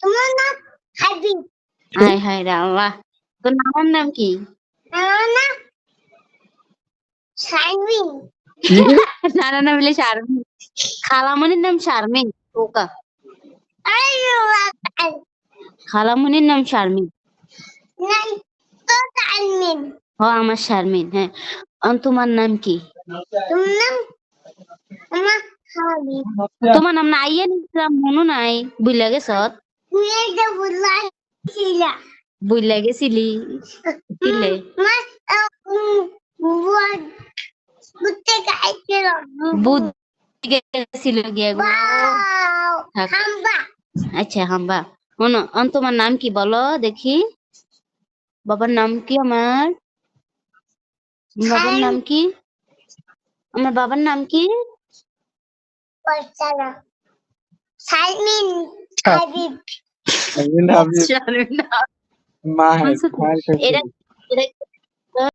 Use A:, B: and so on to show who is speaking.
A: তোমার নাম হাবিব।
B: হায় হায় রে আল্লাহ, তোর নামের নাম কি?
A: আমার নাম শারমিন।
B: নানা নাম বলে শারমিন, খালামণির নাম শারমিন। ওকা খালামণির নাম শারমিন।
A: নাই তো শারমিন।
B: হ আমার শারমিন। হ্যাঁ, তোমার নাম কি?
A: তোমার নাম আমার হাবিব।
B: তোমার নাম না আইয়া নিছিলাম, মনে নাই, বুইলা গেছ?
A: তুমি এটা বলছিলা
B: বুইলা গেছিলি কিলে?
A: বুঝতে গাইছিল
B: বুদ্ধি গেছিল গিয়া গো। থাক।
A: হাম্বা।
B: আচ্ছা হাম্বা। তোমার নাম কি বলো দেখি? বাবার নাম কি আমার? বাবার নাম কি? আমার বাবার নাম কি?
A: শারমিন হাবিব।
C: শারমিন হাবিব।
B: শারমিন।
C: মা है
B: এরা